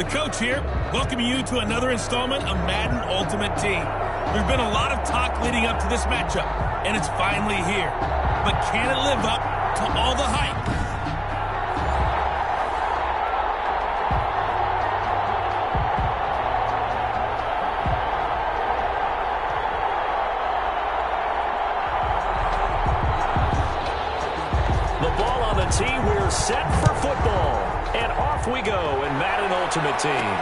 The coach here, welcoming you to another installment of Madden Ultimate Team. There's been a lot of talk leading up to this matchup, and it's finally here. But can it live up to all the hype? The ball on the tee, we're set for football. And off we go in Madden Ultimate Team.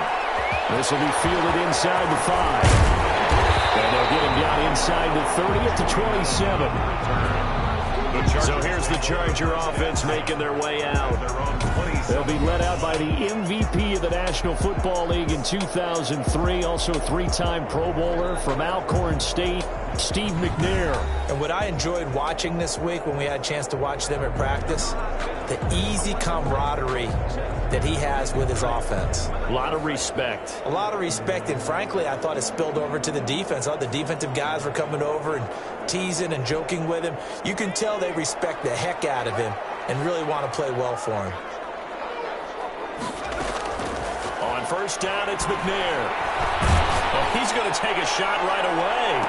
This will be fielded inside the 5. And they'll get him down inside the 30 at the 27. So here's the Charger offense making their way out. They'll be led out by the MVP of the National Football League in 2003, also three-time Pro Bowler from Alcorn State, Steve McNair. And what I enjoyed watching this week when we had a chance to watch them at practice, the easy camaraderie that he has with his offense. A lot of respect. A lot of respect, and frankly, I thought it spilled over to the defense. All the defensive guys were coming over and teasing and joking with him. You can tell they respect the heck out of him and really want to play well for him. On first down, it's McNair. Oh, he's going to take a shot right away.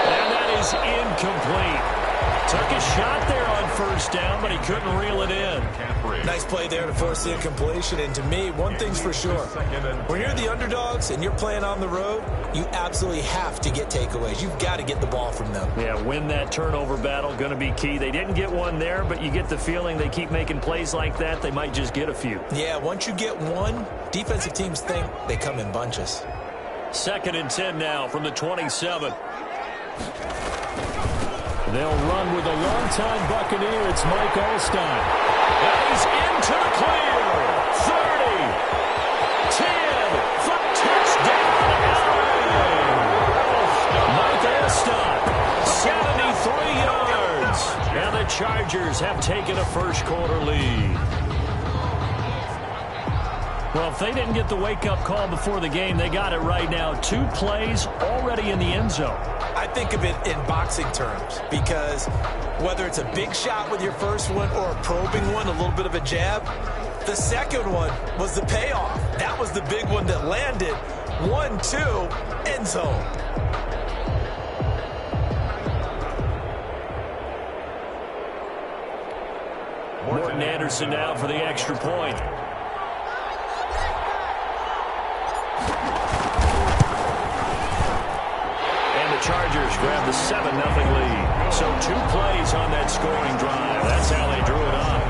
And that is incomplete. Took a shot there on first down, but he couldn't reel it in. Nice play there to force the incompletion. And to me, one thing's for sure. When you're the underdogs and you're playing on the road, you absolutely have to get takeaways. You've got to get the ball from them. Yeah, win that turnover battle, going to be key. They didn't get one there, but you get the feeling they keep making plays like that, they might just get a few. Yeah, once you get one, defensive teams think they come in bunches. 2nd and 10 now from the 27. They'll run with a longtime Buccaneer. It's Mike Alstein. And he's into the clear. 30. 10. For touchdown. Mike Alstein. 73 yards. And the Chargers have taken a first-quarter lead. Well, if they didn't get the wake-up call before the game, they got it right now. 2 plays already in the end zone. I think of it in boxing terms because whether it's a big shot with your first one or a probing one, a little bit of a jab, the second one was the payoff. That was the big one that landed. 1-2, end zone. Morton Anderson now for the extra point. Chargers grab the 7-0 lead. So 2 plays on that scoring drive. That's how they drew it up.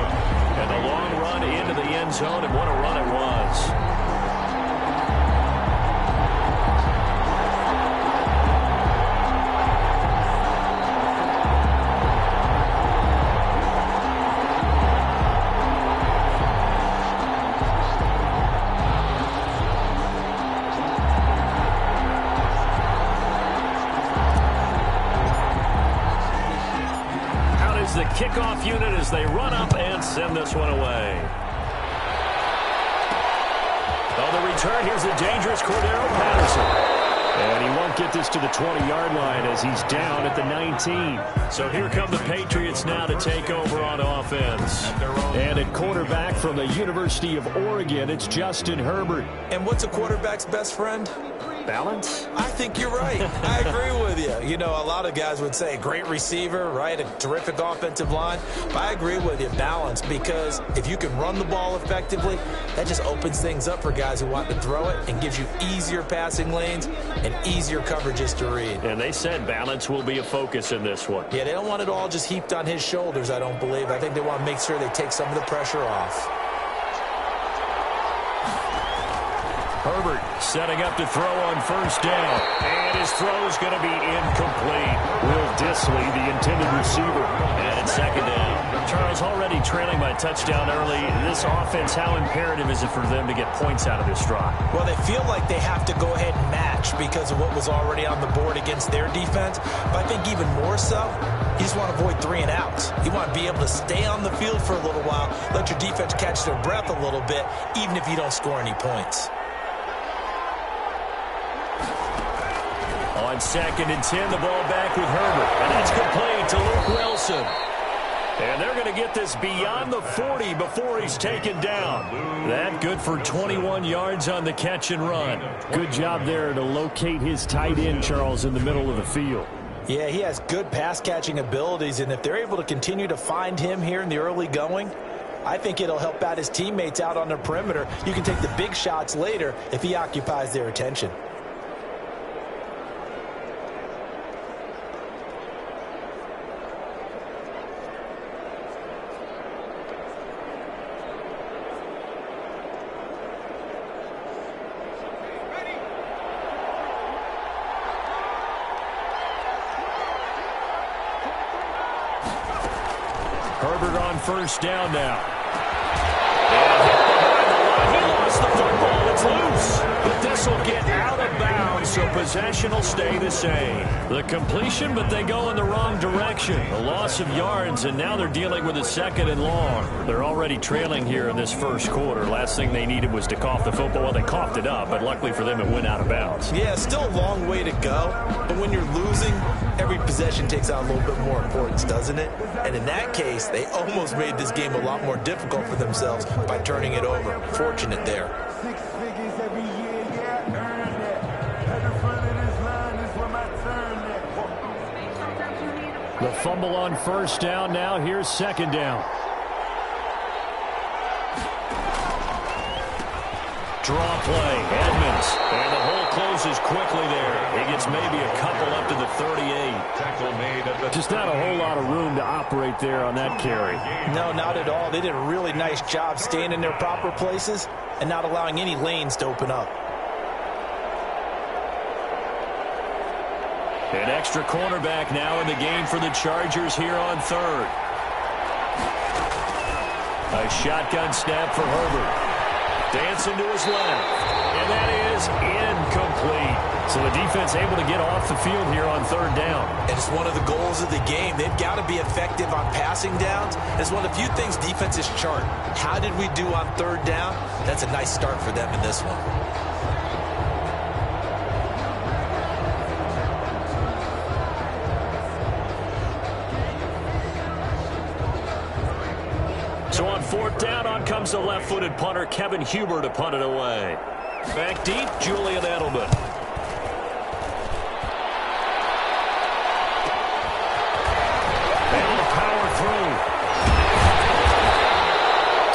And the long run into the end zone, and what a run it was. The kickoff unit as they run up and send this one away. On the return, here's the dangerous Cordero Patterson. And he won't get this to the 20-yard line as he's down at the 19. So here come the Patriots now to take over on offense. And at quarterback from the University of Oregon, it's Justin Herbert. And what's a quarterback's best friend? Balance? I think you're right. I agree with you. You know, a lot of guys would say great receiver, right? A terrific offensive line. But I agree with you, balance, because if you can run the ball effectively, that just opens things up for guys who want to throw it and gives you easier passing lanes and easier coverages to read. And they said balance will be a focus in this one. Yeah, they don't want it all just heaped on his shoulders, I don't believe. I think they want to make sure they take some of the pressure off. Herbert setting up to throw on first down. And his throw is going to be incomplete. Will Disley, the intended receiver. And it's 2nd down. Charles, already trailing by a touchdown early. This offense, how imperative is it for them to get points out of this drive? Well, they feel like they have to go ahead and match because of what was already on the board against their defense. But I think even more so, you just want to avoid 3 and outs. You want to be able to stay on the field for a little while, let your defense catch their breath a little bit, even if you don't score any points. On 2nd and 10, the ball back with Herbert. And that's complete to Luke Wilson. And they're going to get this beyond the 40 before he's taken down. That good for 21 yards on the catch and run. Good job there to locate his tight end, Charles, in the middle of the field. Yeah, he has good pass-catching abilities, and if they're able to continue to find him here in the early going, I think it'll help out his teammates out on the perimeter. You can take the big shots later if he occupies their attention. Herbert on first down now. And he lost the football. It's loose. But this will get out of bounds, so possession will stay the same. The completion, but they go in the wrong direction. A loss of yards, and now they're dealing with a second and long. They're already trailing here in this first quarter. Last thing they needed was to cough the football. Well, they coughed it up, but luckily for them, it went out of bounds. Yeah, still a long way to go. But when you're losing, every possession takes on a little bit more importance, doesn't it? And in that case, they almost made this game a lot more difficult for themselves by turning it over. Fortunate there. 6 figures every year, yeah, earn that. At the front of this line is where my turn at. The fumble on first down now. Here's second down. Draw play, Edmonds. And the hole closes quickly there. He gets maybe a couple up to the 38. Tackle made at the Just not a whole lot of room to operate there on that carry. No, not at all. They did a really nice job staying in their proper places and not allowing any lanes to open up. An extra cornerback now in the game for the Chargers here on third. A shotgun snap for Herbert. Dancing to his left. And that is incomplete. So the defense able to get off the field here on third down. And it's one of the goals of the game. They've got to be effective on passing downs. It's one of the few things defenses chart. How did we do on third down? That's a nice start for them in this one. So on fourth down, on comes the left-footed punter, Kevin Huber, to punt it away. Back deep, Julian Edelman. Able to power through.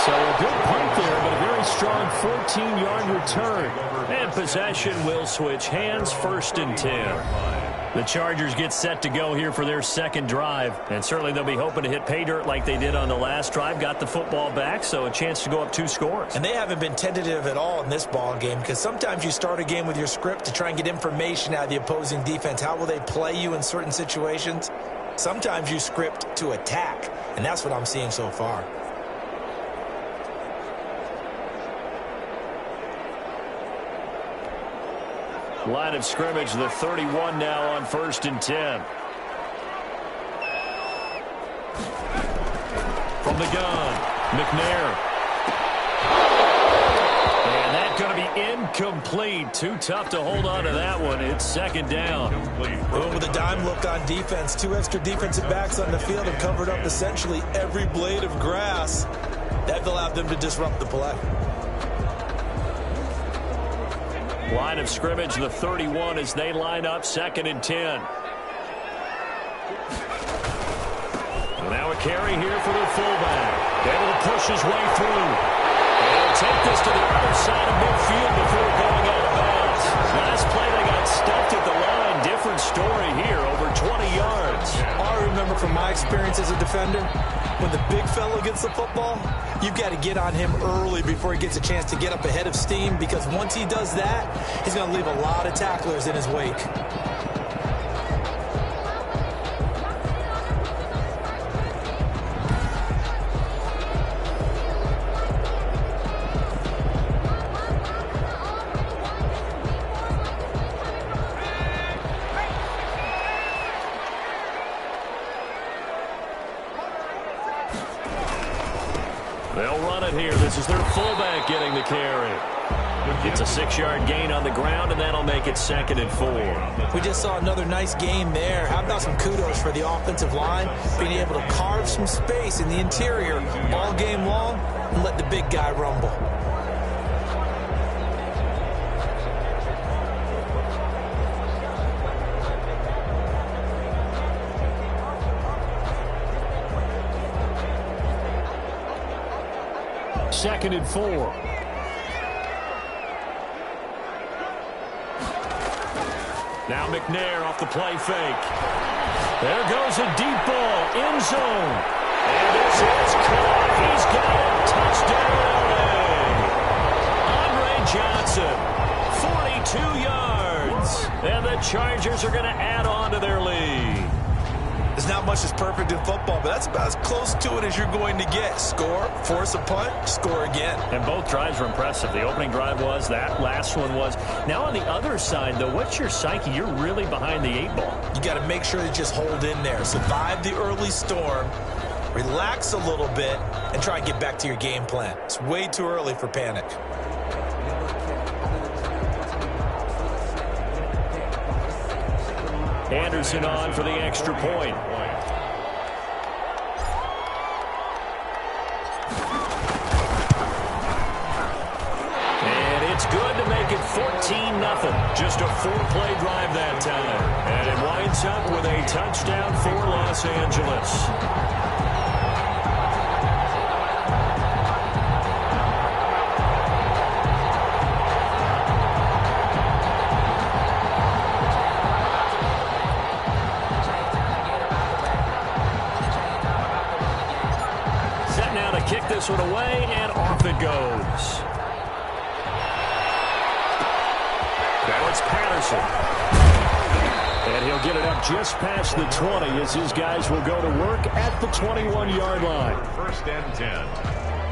So a good punt there, but a very strong 14-yard return. And possession will switch hands, 1st and 10. The Chargers get set to go here for their second drive, and certainly they'll be hoping to hit pay dirt like they did on the last drive. Got the football back, so a chance to go up 2 scores. And they haven't been tentative at all in this ball game, because sometimes you start a game with your script to try and get information out of the opposing defense. How will they play you in certain situations? Sometimes you script to attack, and that's what I'm seeing so far. Line of scrimmage, the 31 now on 1st and 10. From the gun, McNair. And that's going to be incomplete. Too tough to hold on to that one. It's second down. Well, with a dime look on defense, 2 extra defensive backs on the field have covered up essentially every blade of grass. That allowed them to disrupt the play. Line of scrimmage, the 31 as they line up, 2nd and 10. And now a carry here for the fullback. Able to push his way through. And he'll take this to the other side of midfield before going out of bounds. Last play they got stuffed at the line. Different story here, over 20 yards. I remember from my experience as a defender, when the big fella gets the football, you've got to get on him early before he gets a chance to get up ahead of steam, because once he does that, he's going to leave a lot of tacklers in his wake. They'll run it here. This is their fullback getting the carry. It's a 6-yard gain on the ground, and that'll make it 2nd and 4. We just saw another nice game there. How about some kudos for the offensive line, being able to carve some space in the interior all game long and let the big guy rumble. Second and 4. Now McNair off the play fake. There goes a deep ball, end zone. And this is caught. He's got it. Touchdown, Andre Johnson. 42 yards. And the Chargers are going to add on to their lead. There's not much that's perfect in football, but that's about as close to it as you're going to get. Score, force a punt, score again. And both drives were impressive. The opening drive was, that last one was. Now on the other side, though, what's your psyche? You're really behind the 8 ball. You got to make sure to just hold in there. Survive the early storm, relax a little bit, and try and get back to your game plan. It's way too early for panic. Anderson on for the extra point. And it's good to make it 14-0. Just a 4-play drive that time. And it winds up with a touchdown for Los Angeles. Kick this one away, and off it goes. Now it's Patterson. And he'll get it up just past the 20 as his guys will go to work at the 21-yard line. 1st and 10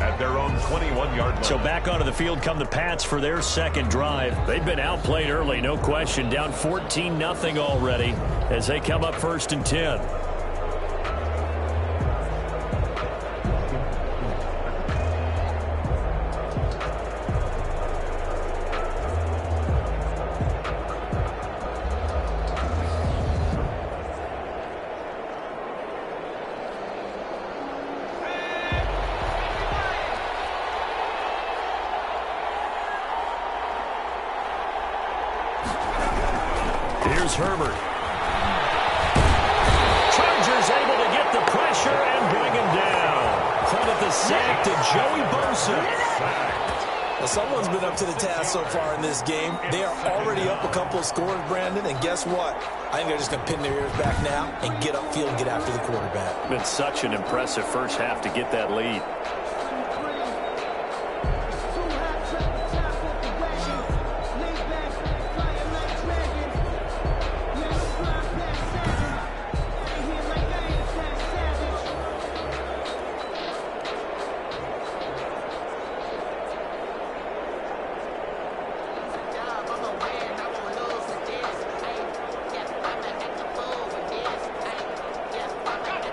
at their own 21-yard line. So back onto the field come the Pats for their second drive. They've been outplayed early, no question. Down 14-0 already as they come up 1st and 10. Here's Herbert. Chargers able to get the pressure and bring him down. Credit the sack to Joey Bosa. Well, someone's been up to the task so far in this game. They are already up a couple of scores, Brandon, and guess what? I think they're just going to pin their ears back now and get upfield and get after the quarterback. Been such an impressive first half to get that lead.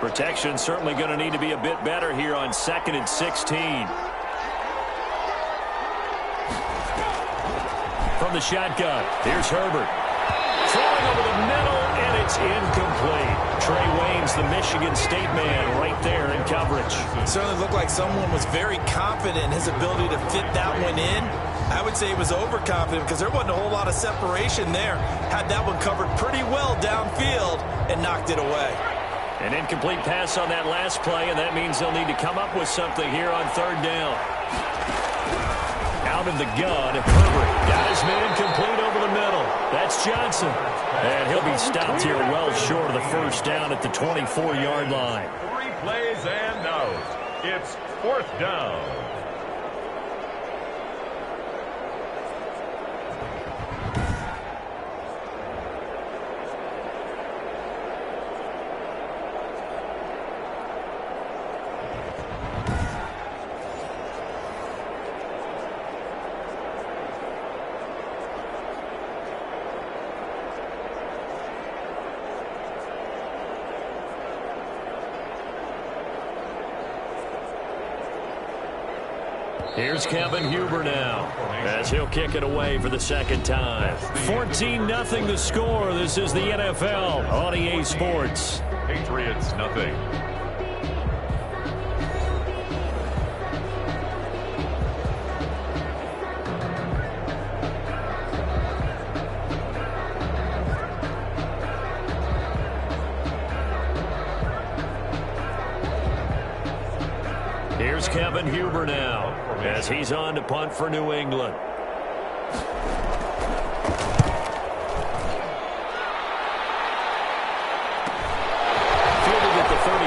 Protection certainly going to need to be a bit better here on 2nd and 16. From the shotgun, here's Herbert. Throwing over the middle, and it's incomplete. Trey Waynes, the Michigan State man, right there in coverage. It certainly looked like someone was very confident in his ability to fit that one in. I would say he was overconfident because there wasn't a whole lot of separation there. Had that one covered pretty well downfield and knocked it away. An incomplete pass on that last play, and that means they'll need to come up with something here on 3rd down. Out of the gun, Herbert got his man complete over the middle. That's Johnson. And he'll be stopped here well short of the 1st down at the 24-yard line. 3 plays and out. It's 4th down. Here's Kevin Huber now, as he'll kick it away for the second time. 14-0 the score. This is the NFL on EA Sports. Patriots, nothing. Here's Kevin Huber now, as he's on to punt for New England. Fielded at the 33.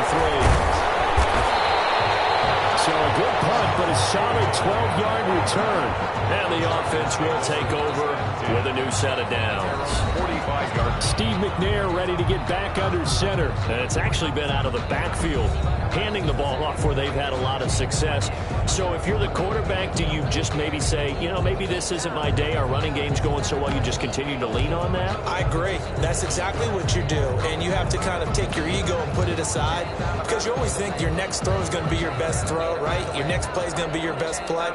So a good punt, but a solid 12-yard return. And the offense will take over with a new set of downs. 45 yards. Steve McNair ready to get back under center. And it's actually been out of the backfield, handing the ball off where they've had a lot of success. So if you're the quarterback, do you just maybe say, you know, maybe this isn't my day, our running game's going so well, you just continue to lean on that? I agree. That's exactly what you do. And you have to kind of take your ego and put it aside, because you always think your next throw is going to be your best throw, right? Your next play is going to be your best play.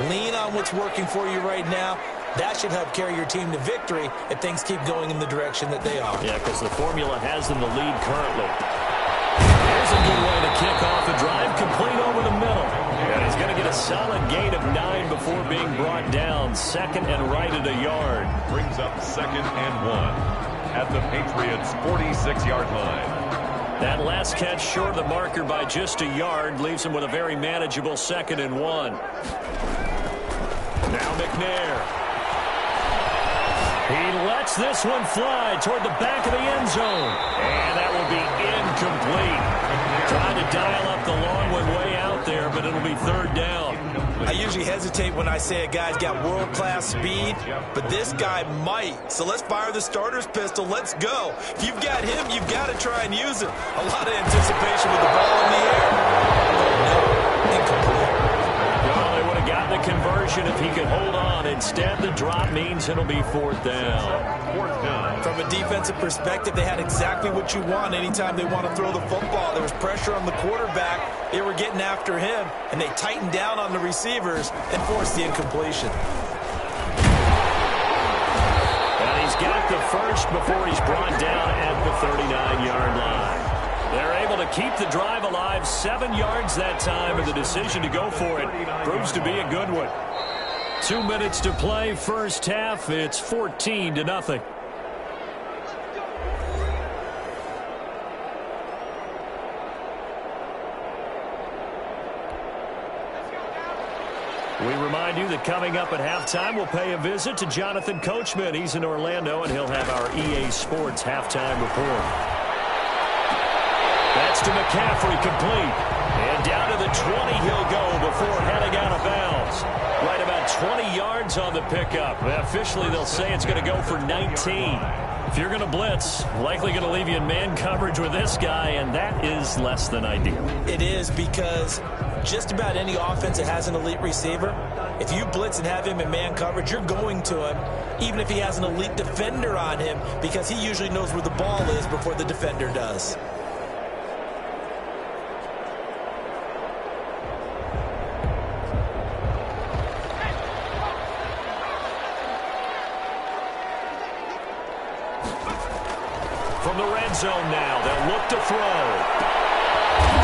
Lean on what's working for you right now. That should help carry your team to victory if things keep going in the direction that they are. Yeah, because the formula has them the lead currently. Here's a good way to kick off the drive, complete over the middle. And he's going to get a solid gain of 9 before being brought down. Second and right at a yard. Brings up 2nd and 1 at the Patriots' 46-yard line. That last catch short of the marker by just a yard leaves him with a very manageable 2nd and 1. Now McNair. He lets this one fly toward the back of the end zone. And that will be incomplete. Trying to dial up the long one way out there, but it'll be 3rd down. I usually hesitate when I say a guy's got world-class speed, but this guy might. So let's fire the starter's pistol. Let's go. If you've got him, you've got to try and use it. A lot of anticipation with the ball in the air. No, incomplete. Well, they would have gotten the conversion if he could hold on. Instead, the drop means it'll be 4th down. 4th down. From a defensive perspective, they had exactly what you want anytime they want to throw the football. There was pressure on the quarterback. They were getting after him, and they tightened down on the receivers and forced the incompletion. And he's got the first before he's brought down at the 39-yard line. They're able to keep the drive alive, 7 yards that time, and the decision to go for it proves to be a good one. 2 minutes to play, first half. It's 14-0. We remind you that coming up at halftime, we'll pay a visit to Jonathan Coachman. He's in Orlando, and he'll have our EA Sports halftime report. That's to McCaffrey, complete. And down to the 20 he'll go before heading out of bounds. Right about 20 yards on the pickup. Officially, they'll say it's going to go for 19. If you're going to blitz, likely going to leave you in man coverage with this guy, and that is less than ideal. It is, because just about any offense that has an elite receiver, if you blitz and have him in man coverage, you're going to him, even if he has an elite defender on him, because he usually knows where the ball is before the defender does. From the red zone now, they'll look to throw.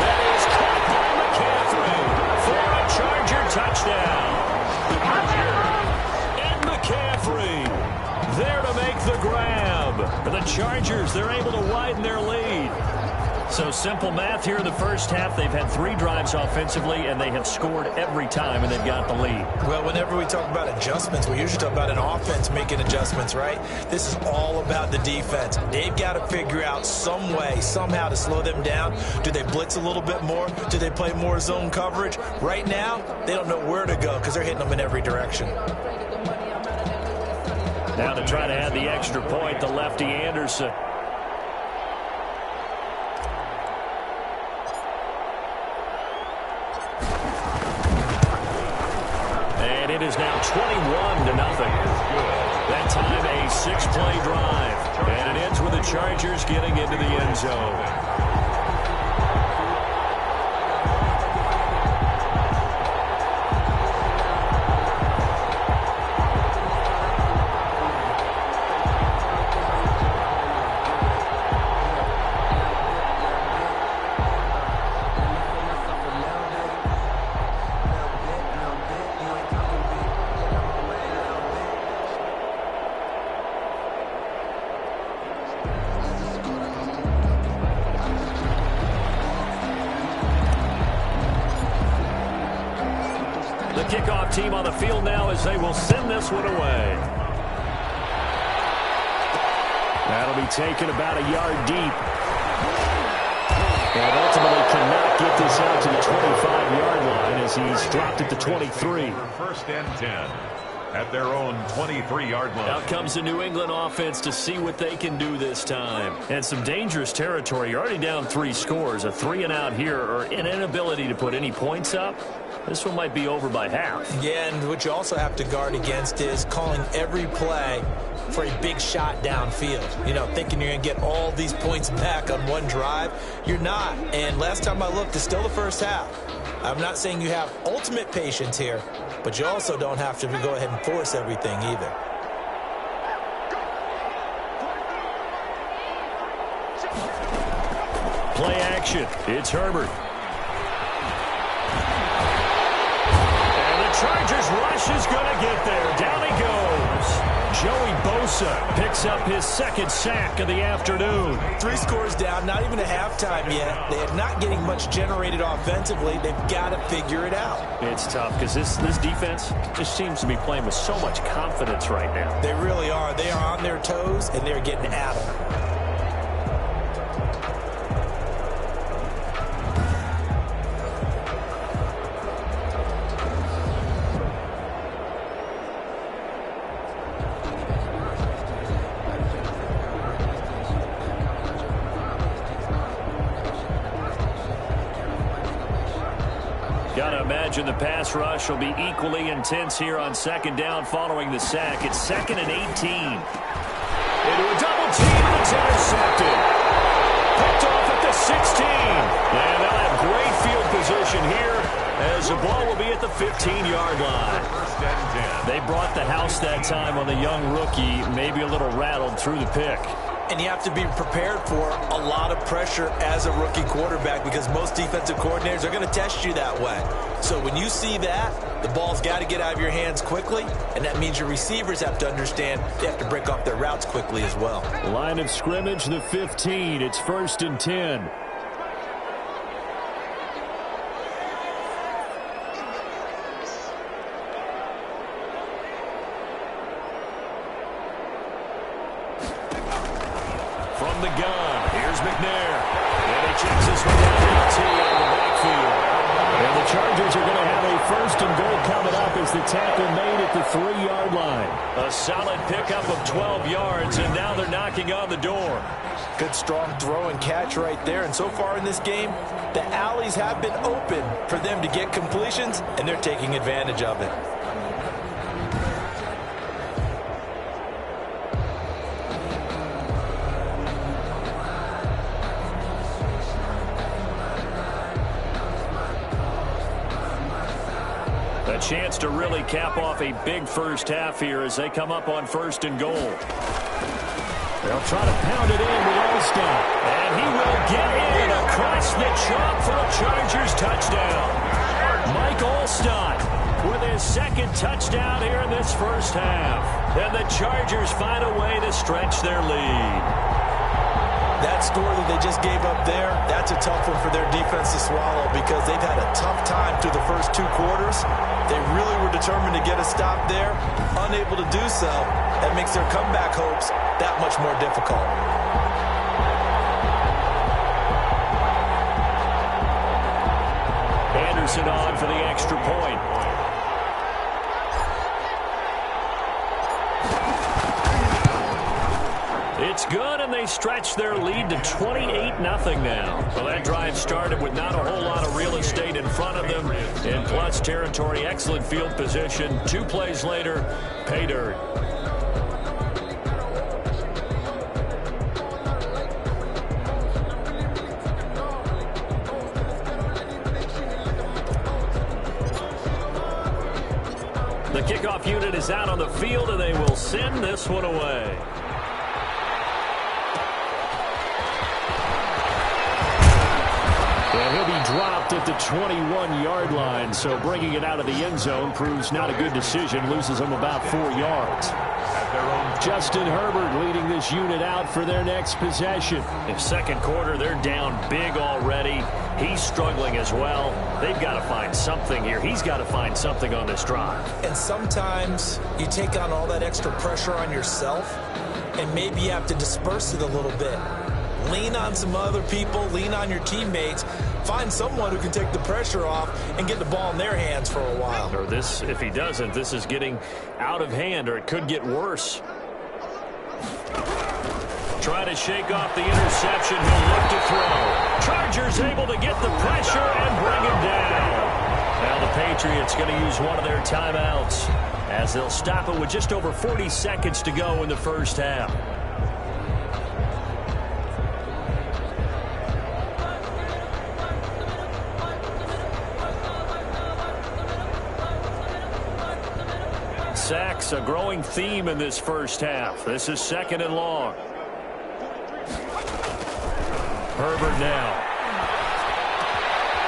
That is caught by McCaffrey for a Charger touchdown. And McCaffrey there to make the grab. The Chargers, they're able to widen their lead. So simple math here in the first half. They've had 3 drives offensively, and they have scored every time, and they've got the lead. Well, whenever we talk about adjustments, we usually talk about an offense making adjustments, right? This is all about the defense. They've got to figure out some way, somehow to slow them down. Do they blitz a little bit more? Do they play more zone coverage? Right now, they don't know where to go because they're hitting them in every direction. Now to try to add the extra point, the lefty Anderson. And it is now 21-0. That time a 6-play drive. And it ends with the Chargers getting into the end zone. kickoff team on the field now as they will send this one away. That'll be taken about a yard deep. And ultimately cannot get this out to the 25-yard line as he's dropped at the 23. First and 10 at their own 23-yard line. Out comes the New England offense to see what they can do this time. And some dangerous territory. You're already down 3 scores. A 3-and-out here or an inability to put any points up. This one might be over by half. Yeah, and what you also have to guard against is calling every play for a big shot downfield. You know, thinking you're going to get all these points back on one drive. You're not. And last time I looked, it's still the first half. I'm not saying you have ultimate patience here, but you also don't have to go ahead and force everything either. Play action. It's Herbert. And the Chargers rush is going to get there. Down he goes. Joey Bosa picks up his second sack of the afternoon. 3 scores down, not even a halftime yet. They are not getting much generated offensively. They've got to figure it out. It's tough because this defense just seems to be playing with so much confidence right now. They really are. They are on their toes, and they're getting at them. The pass rush will be equally intense here on second down following the sack. It's 2nd and 18. Into a double team, and it's intercepted. Picked off at the 16. And they'll have great field position here as the ball will be at the 15-yard line. First and 10. They brought the house that time on the young rookie, maybe a little rattled through the pick. And you have to be prepared for a lot of pressure as a rookie quarterback because most defensive coordinators are going to test you that way. So when you see that, the ball's got to get out of your hands quickly, and that means your receivers have to understand they have to break off their routes quickly as well. Line of scrimmage, the 15. It's 1st and 10. From the gun, here's McNair. And he checks this one down to the backfield. And the Chargers are going to have a 1st and goal coming up as the tackle made at the 3-yard line. A solid pickup of 12 yards, and now they're knocking on the door. Good strong throw and catch right there. And so far in this game, the alleys have been open for them to get completions, and they're taking advantage of it. A chance to really cap off a big first half here as they come up on 1st and goal. They'll try to pound it in with Olstott. And he will get in across the chalk for a Chargers touchdown. Mike Olstott with his 2nd touchdown here in this first half. And the Chargers find a way to stretch their lead. That score that they just gave up there, that's a tough one for their defense to swallow because they've had a tough time through the first 2 quarters. They really were determined to get a stop there, unable to do so. That makes their comeback hopes that much more difficult. Anderson on for the extra point. It's good, and they stretch their lead to 28-0 now. Well, that drive started with not a whole lot of real estate in front of them. In plus territory, excellent field position. 2 plays later, pay dirt. The kickoff unit is out on the field, and they will send this one away. And he'll be dropped at the 21-yard line, so bringing it out of the end zone proves not a good decision, loses him about 4 yards. At their own. Justin Herbert leading this unit out for their next possession. In second quarter, they're down big already. He's struggling as well. They've got to find something here. He's got to find something on this drive. And sometimes you take on all that extra pressure on yourself, and maybe you have to disperse it a little bit. Lean on some other people, lean on your teammates, find someone who can take the pressure off and get the ball in their hands for a while. Or this, if he doesn't, this is getting out of hand, or it could get worse. Try to shake off the interception. He'll look to throw. Chargers able to get the pressure and bring him down. Now the Patriots going to use one of their timeouts as they'll stop it with just over 40 seconds to go in the first half. Sacks, a growing theme in this first half. This is second and long. Herbert now.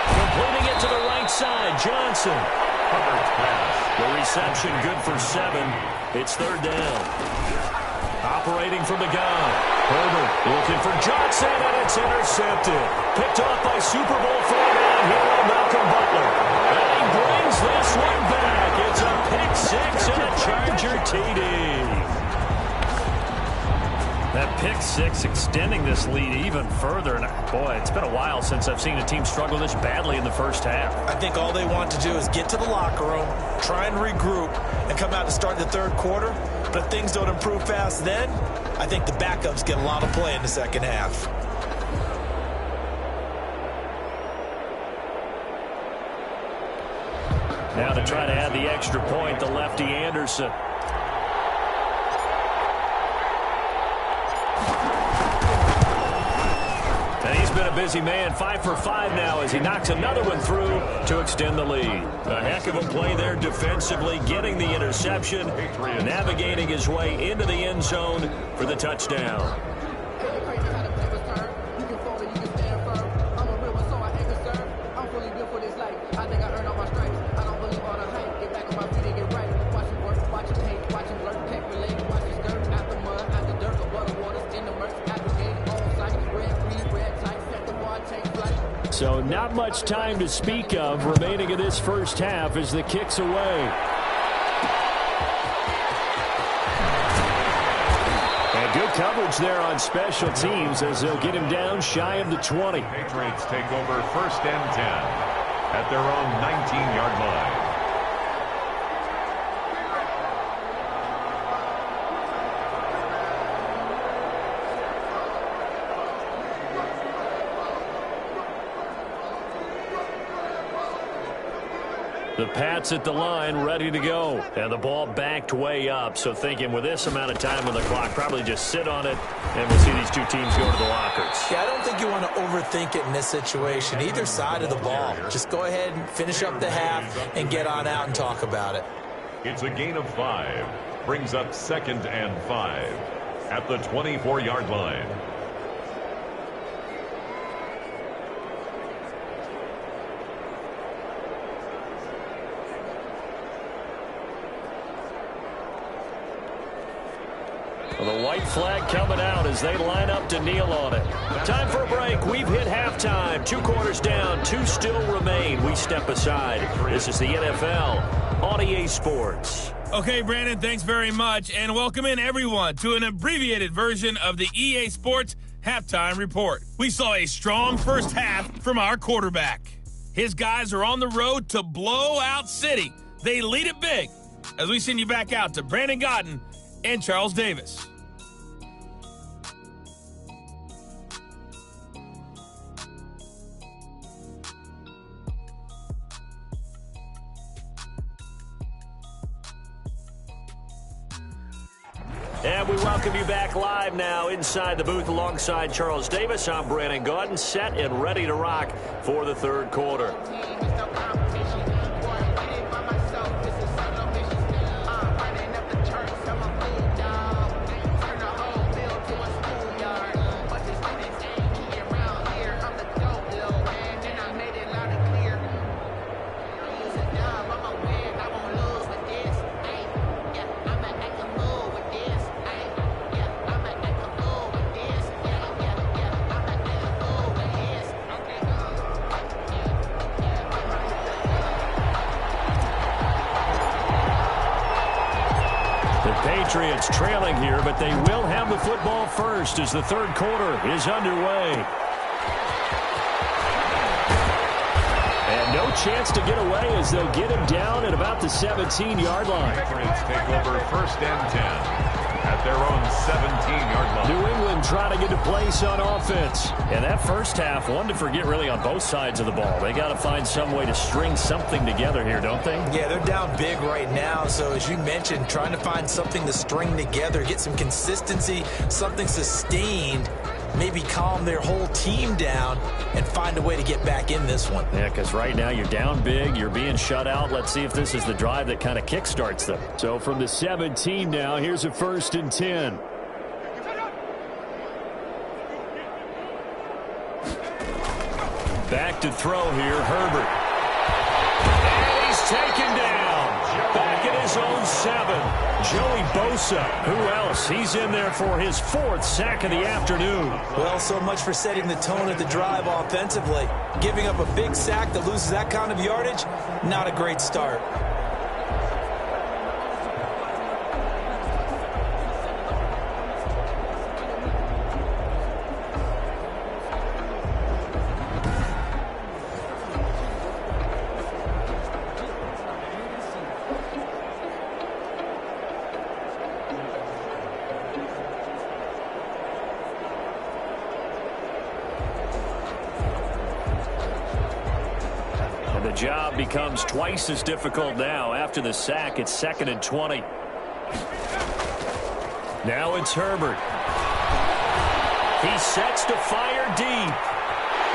Completing it to the right side. Johnson. Herbert's pass. The reception good for 7. It's third down. Operating from the gun. Herbert looking for Johnson, and it's intercepted. Picked off by Super Bowl $4 hero Malcolm Butler. And he brings this one back. It's a pick 6 and a Charger TD. That pick 6 extending this lead even further. And boy, it's been a while since I've seen a team struggle this badly in the first half. I think all they want to do is get to the locker room, try and regroup, and come out to start the third quarter. But if things don't improve fast then, I think the backups get a lot of play in the second half. Now to try to add the extra point, the lefty Anderson. And he's been a busy man, 5 for 5 now as he knocks another one through to extend the lead. A heck of a play there defensively, getting the interception, navigating his way into the end zone for the touchdown. So not much time to speak of remaining in this first half as the kick's away. And good coverage there on special teams as they'll get him down shy of the 20. Patriots take over first and 10 at their own 19-yard line. The Pats at the line, ready to go. And the ball backed way up. So thinking with this amount of time on the clock, probably just sit on it, and we'll see these two teams go to the lockers. Yeah, I don't think you want to overthink it in this situation. Either side of the ball. Just go ahead and finish up the half and get on out and talk about it. It's a gain of 5. Brings up second and 5 at the 24-yard line. Well, the white flag coming out as they line up to kneel on it. Time for a break. We've hit halftime. 2 quarters down. 2 still remain. We step aside. This is the NFL on EA Sports. Okay, Brandon, thanks very much. And welcome in, everyone, to an abbreviated version of the EA Sports Halftime Report. We saw a strong first half from our quarterback. His guys are on the road to Blowout City. They lead it big. As we send you back out to Brandon Godden and Charles Davis. And we welcome you back live now inside the booth alongside Charles Davis. I'm Brandon Godden, set and ready to rock for the third quarter. Patriots trailing here, but they will have the football first as the third quarter is underway. And no chance to get away as they'll get him down at about the 17-yard line. Patriots take over 1st and 10 at their own 17-yard line. New England trying to get a place on offense. And that first half, one to forget really on both sides of the ball. They got to find some way to string something together here, don't they? Yeah, they're down big right now. So as you mentioned, trying to find something to string together, get some consistency, something sustained, maybe calm their whole team down and find a way to get back in this one. Yeah, because right now you're down big, you're being shut out. Let's see if this is the drive that kind of kickstarts them. So from the 17 now, here's a 1st and 10. Back to throw here, Herbert. And he's taken down. Back at his own 7. Joey Bosa. Who else? He's in there for his 4th sack of the afternoon. Well, so much for setting the tone at the drive offensively. Giving up a big sack that loses that kind of yardage, not a great start. The job becomes twice as difficult now. After the sack, it's 2nd and 20. Now it's Herbert. He sets to fire deep.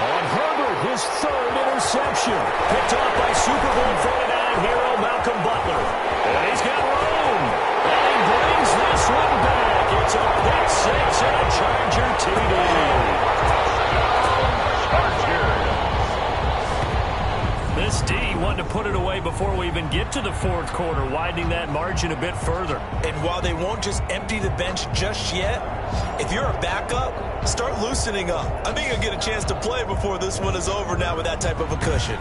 On Herbert, his 3rd interception. Picked off by Super Bowl 49 hero Malcolm Butler. And he's got room. And he brings this one back. It's a pick 6 and a Charger TD. This D wanting to put it away before we even get to the 4th quarter, widening that margin a bit further. And while they won't just empty the bench just yet, if you're a backup, start loosening up. I think you'll get a chance to play before this one is over now with that type of a cushion.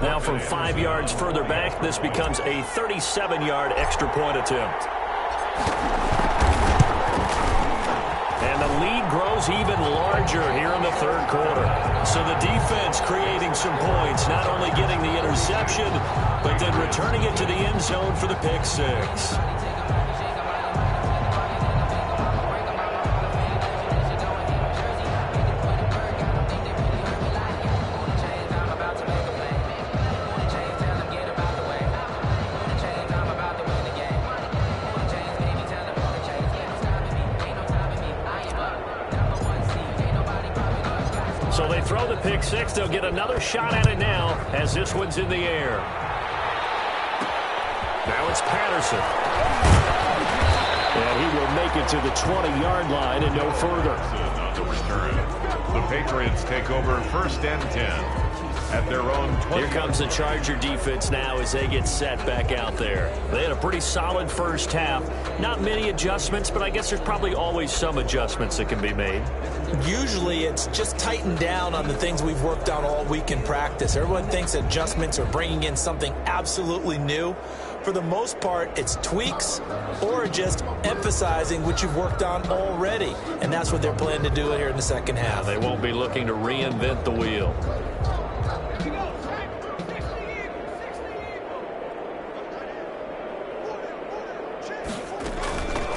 Now from 5 yards further back, this becomes a 37-yard extra point attempt. And the lead grows even larger here in the 3rd quarter. So the defense creating some points, not only getting the interception, but then returning it to the end zone for the pick 6. So they throw the pick 6. They'll get another shot at it now as this one's in the air. Now it's Patterson. And he will make it to the 20-yard line and no further. On the return, the Patriots take over 1st and 10 at their own 20. Here comes the Charger defense now as they get set back out there. They had a pretty solid first half. Not many adjustments, but I guess there's probably always some adjustments that can be made. Usually it's just tightened down on the things we've worked on all week in practice. Everyone thinks adjustments are bringing in something absolutely new. For the most part, it's tweaks or just emphasizing what you've worked on already. And that's what they're planning to do here in the second half. They won't be looking to reinvent the wheel.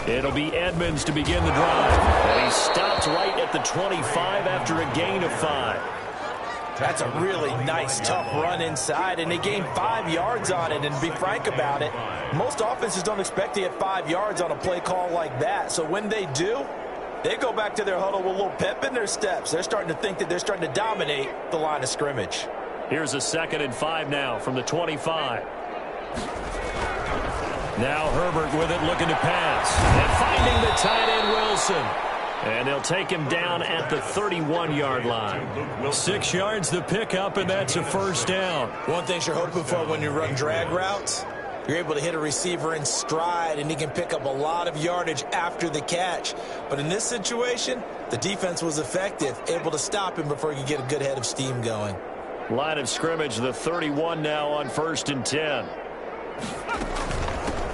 It'll be Edmonds to begin the drive. And he stopped right at the 25 after a gain of 5. That's a really nice, tough run inside, and they gained 5 yards on it. And to be frank about it, most offenses don't expect to get 5 yards on a play call like that. So when they do, they go back to their huddle with a little pep in their steps. They're starting to think that they're starting to dominate the line of scrimmage. Here's a 2nd and 5 now from the 25. Now Herbert with it, looking to pass. And finding the tight end, Wilson. And they'll take him down at the 31-yard line. 6 yards to pick up, and that's a first down. One thing you're hoping for when you run drag routes, you're able to hit a receiver in stride, and he can pick up a lot of yardage after the catch. But in this situation, the defense was effective, able to stop him before he could get a good head of steam going. Line of scrimmage, the 31 now on 1st and 10.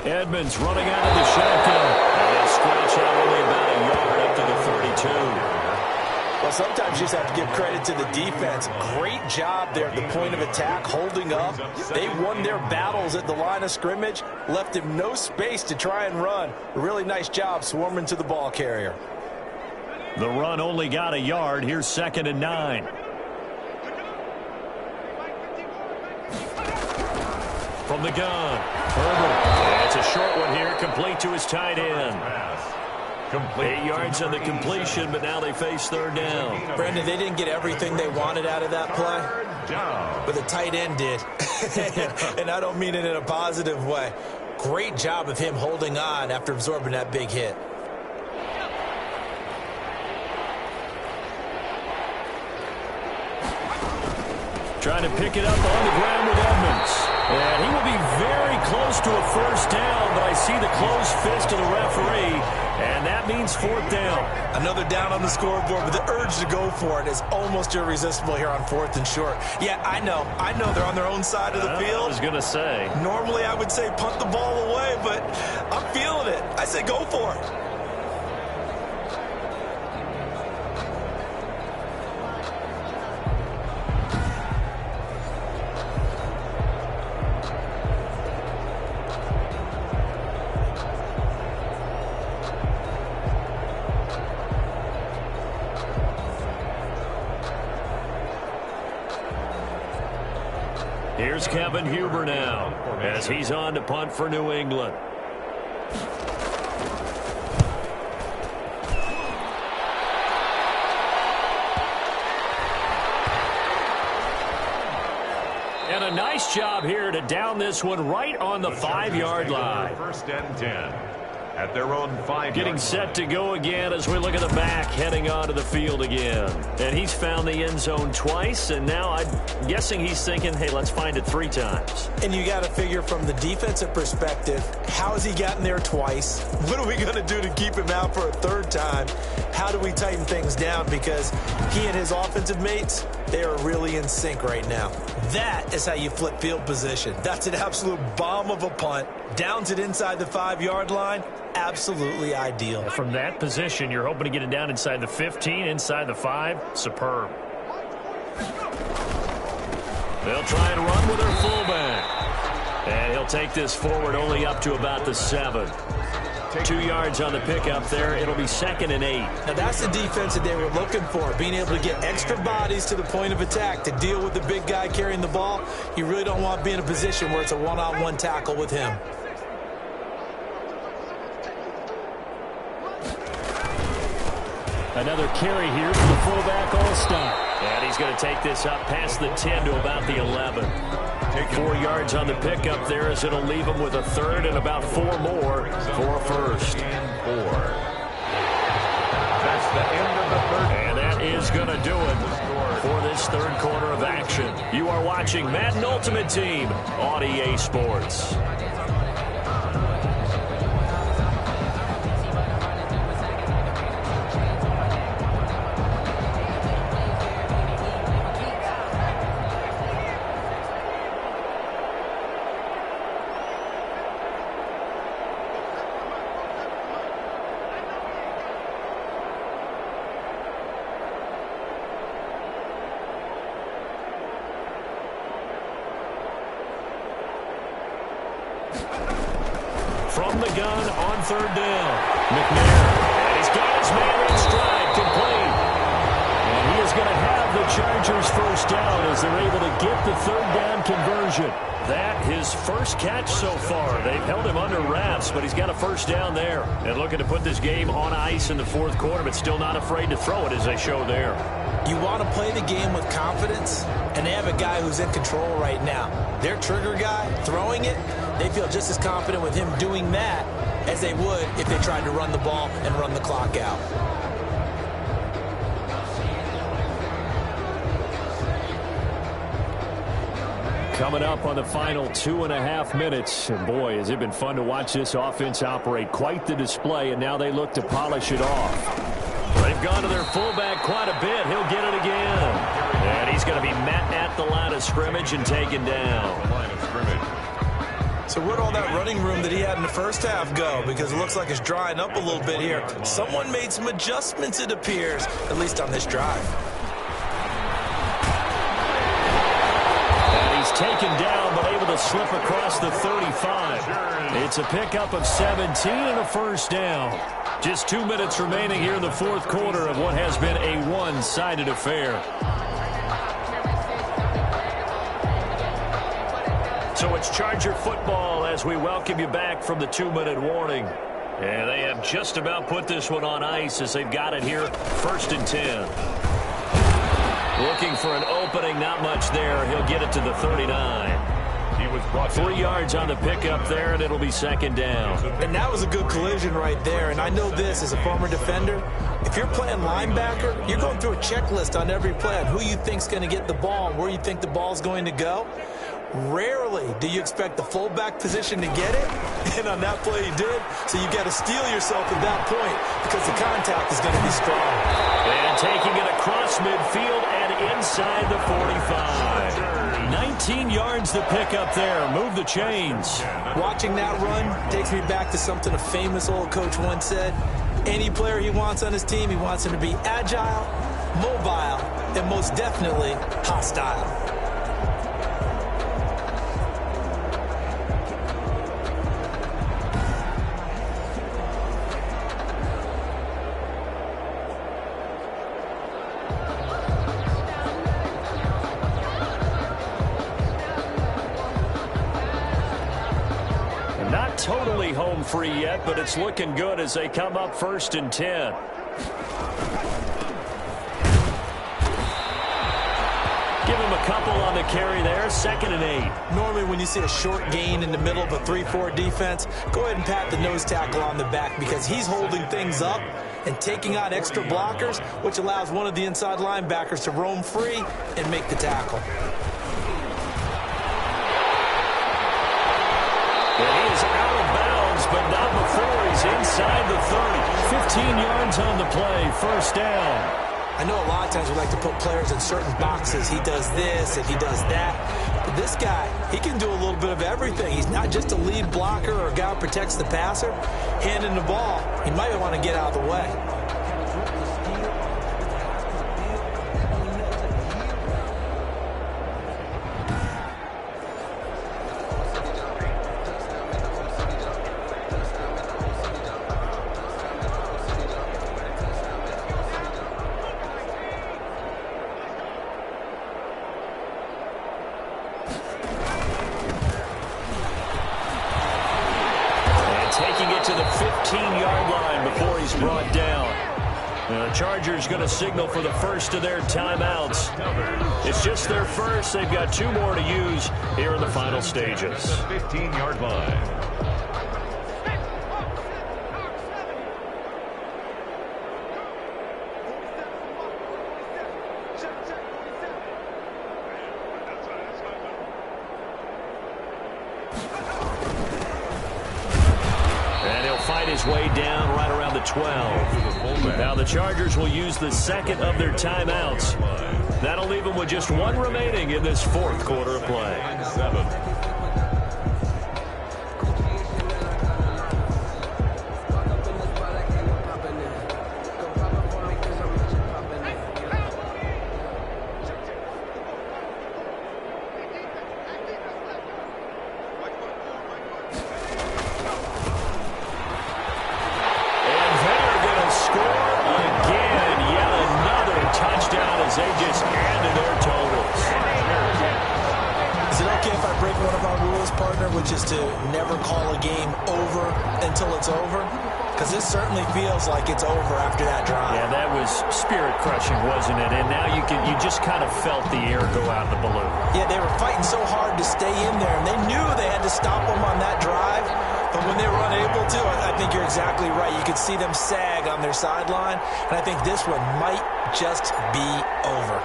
Edmonds running out of the shotgun. And he'll scratch out only about a yard up to the 32. Well, sometimes you just have to give credit to the defense. Great job there at the point of attack, holding up. They won their battles at the line of scrimmage, left him no space to try and run. A really nice job swarming to the ball carrier. The run only got a yard. Here's 2nd and 9. From the gun, Herbert. It's a short one here, complete to his tight end. 8 yards on the completion, but now they face 3rd down. Brandon, they didn't get everything they wanted out of that play, but the tight end did. And I don't mean it in a positive way. Great job of him holding on after absorbing that big hit. Trying to pick it up on the ground with Edmonds. And he will be very close to a first down, but I see the closed fist of the referee, and that means 4th down. Another down on the scoreboard, but the urge to go for it is almost irresistible here on 4th and short. Yeah, I know they're on their own side of the field. I was going to say. Normally I would say punt the ball away, but I'm feeling it. I say go for it. Here's Kevin Huber now, as he's on to punt for New England. And a nice job here to down this one right on the 5-yard line. 1st and 10. At their own 5-yard Getting set to go again as we look at the back heading onto the field again. And he's found the end zone twice, and now I'm guessing he's thinking, hey, let's find it 3 times. And you got to figure from the defensive perspective, how has he gotten there twice? What are we going to do to keep him out for a 3rd time? How do we tighten things down? Because he and his offensive mates, they are really in sync right now. That is how you flip field position. That's an absolute bomb of a punt. Downs it inside the 5-yard line. Absolutely ideal. From that position, you're hoping to get it down inside the 15, inside the 5. Superb. They'll try and run with their fullback. And he'll take this forward only up to about the 7. 2 yards on the pickup there. It'll be 2nd and 8. Now that's the defense that they were looking for, being able to get extra bodies to the point of attack to deal with the big guy carrying the ball. You really don't want to be in a position where it's a one-on-one tackle with him. Another carry here for the fullback all-stop. And he's going to take this up past the 10 to about the 11. 4 yards on the pickup there as it'll leave him with a 3rd and about 4 more for a first. 4. That's the end of the 3rd. And that is going to do it for this 3rd quarter of action. You are watching Madden Ultimate Team on EA Sports. From the gun on 3rd down. McNair. And he's got his man in stride, complete. And he is going to have the Chargers first down as they're able to get the third down conversion. That his first catch so far. They've held him under wraps, but he's got a first down there. And looking to put this game on ice in the fourth quarter, but still not afraid to throw it as they show there. You want to play the game with confidence, and they have a guy who's in control right now. Their trigger guy, throwing it, they feel just as confident with him doing that as they would if they tried to run the ball and run the clock out. Coming up on the final 2.5 minutes. And boy, has it been fun to watch this offense operate. Quite the display, and now they look to polish it off. They've gone to their fullback quite a bit. He'll get it again. And he's going to be met at the line of scrimmage and taken down. Line of scrimmage. So where'd all that running room that he had in the first half go? Because it looks like it's drying up a little bit here. Someone made some adjustments, it appears, at least on this drive. Taken down, but able to slip across the 35. It's a pickup of 17 and a first down. Just 2 minutes remaining here in the fourth quarter of what has been a one-sided affair. So it's Charger football as we welcome you back from the 2-minute warning. And they have just about put this one on ice as they've got it here, 1st and 10. Looking for an opening, not much there. He'll get it to the 39. He was brought 3 yards on the pickup there, and it'll be 2nd down. And that was a good collision right there. And I know this as a former defender. If you're playing linebacker, you're going through a checklist on every play on who you think's going to get the ball and where you think the ball's going to go. Rarely do you expect the fullback position to get it, and on that play he did. So you got to steel yourself at that point because the contact is going to be strong. And taking it across midfield and inside the 45. 19 yards to pick up there. Move the chains. Watching that run takes me back to something a famous old coach once said. Any player he wants on his team, he wants him to be agile, mobile, and most definitely hostile. Totally home free yet, but it's looking good as they come up 1st and 10. Give him a couple on the carry there, 2nd and 8. Normally when you see a short gain in the middle of a 3-4 defense, go ahead and pat the nose tackle on the back because he's holding things up and taking out extra blockers, which allows one of the inside linebackers to roam free and make the tackle. And he is out of bounds, but not before he's inside the 30. 15 yards on the play, 1st down. I know a lot of times we like to put players in certain boxes. He does this and he does that. But this guy, he can do a little bit of everything. He's not just a lead blocker or a guy who protects the passer. Handing the ball, he might want to get out of the way. Chargers going to signal for the first of their timeouts. It's just their first. They've got 2 more to use here in the final stages. The 15-yard line. His way down right around the 12. Now the Chargers will use the 2nd of their timeouts. That'll leave them with just 1 remaining in this 4th quarter of play. 7. They just added their totals. it okay if I break one of our rules, partner, which is to never call a game over until it's over? Because this certainly feels like it's over after that drive. Yeah, that was spirit-crushing, wasn't it? And now you just kind of felt the air go out of the balloon. Yeah, they were fighting so hard to stay in there, and they knew they had to stop them on that drive. But when they were unable to, I think you're exactly right. You could see them sag on their sideline, and I think this one might just be over.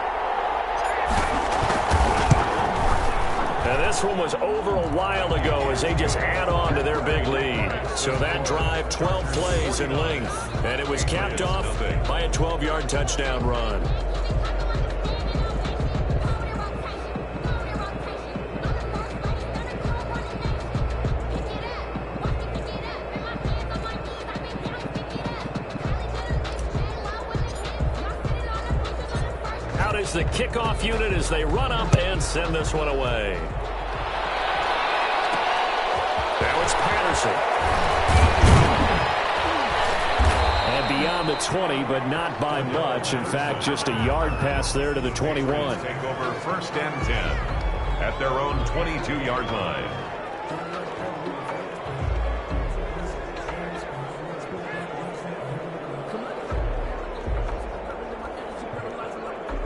Now, this one was over a while ago as they just add on to their big lead. So that drive, 12 plays in length, and it was capped off by a 12-yard touchdown run. Out is the kickoff unit as they run up and send this one away. Now it's Patterson. And beyond the 20, but not by much. In fact, just a yard pass there to the 21. Take over 1st and 10 at their own 22-yard line.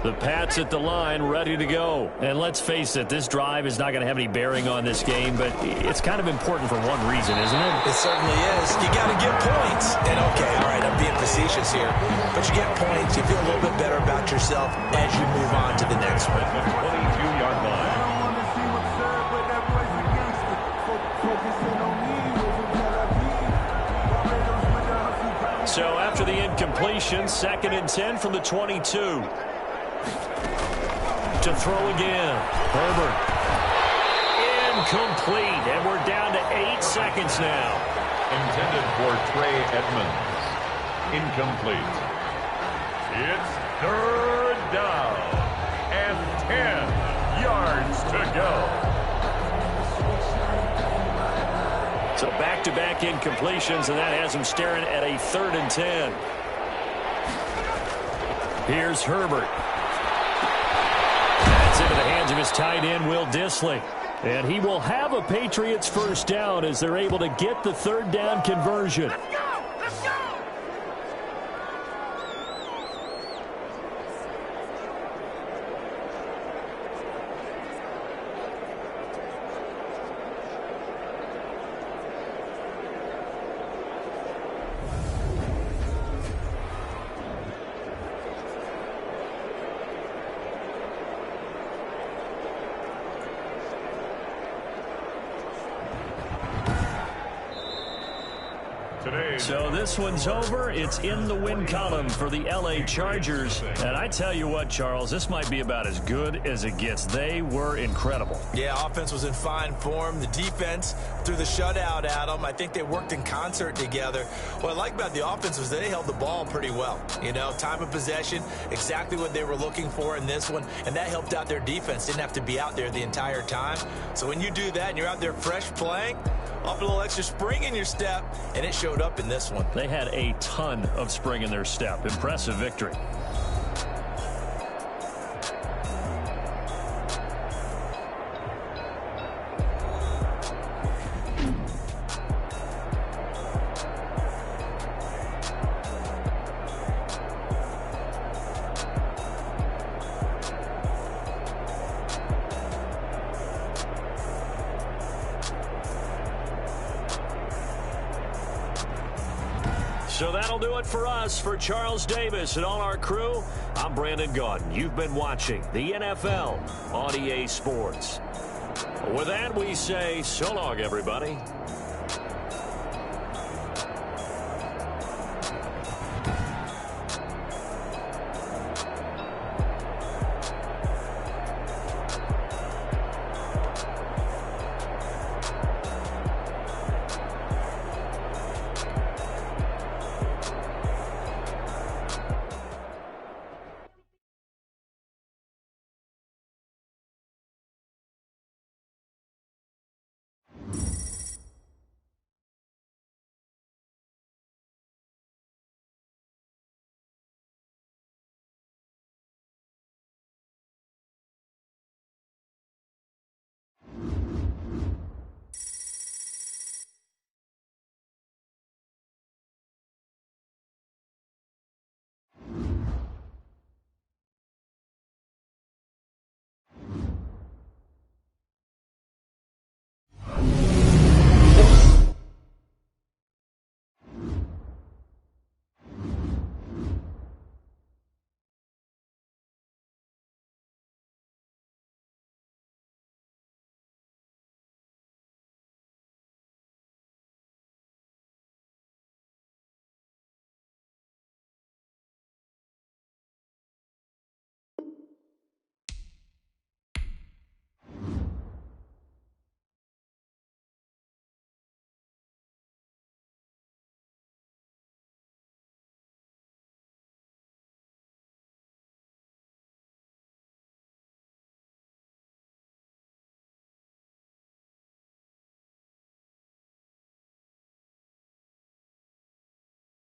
The Pats at the line, ready to go. And let's face it, this drive is not going to have any bearing on this game, but it's kind of important for one reason, isn't it? It certainly is. You got to get points. And okay, all right, I'm being facetious here, but you get points. You feel a little bit better about yourself as you move on to the next one. The 22-yard line. So after the incompletion, 2nd and 10 from the 22. To throw again. Herbert. Incomplete. And we're down to 8 seconds now. Intended for Trey Edmonds. Incomplete. It's 3rd down. And 10 yards to go. So back-to-back incompletions, and that has him staring at a 3rd and 10. Here's Herbert. That's into the hands of his tight end, Will Dissly. And he will have a Patriots first down as they're able to get the 3rd down conversion. So this one's over. It's in the win column for the L.A. Chargers. And I tell you what, Charles, this might be about as good as it gets. They were incredible. Yeah, offense was in fine form. The defense threw the shutout at them. I think they worked in concert together. What I like about the offense was they held the ball pretty well. You know, time of possession, exactly what they were looking for in this one. And that helped out their defense. Didn't have to be out there the entire time. So when you do that and you're out there fresh playing, off a little extra spring in your step, and it showed up in this one. They had a ton of spring in their step. Impressive victory. So that'll do it for us. For Charles Davis and all our crew, I'm Brandon Gaudin. You've been watching the NFL on EA Sports. With that, we say so long, everybody.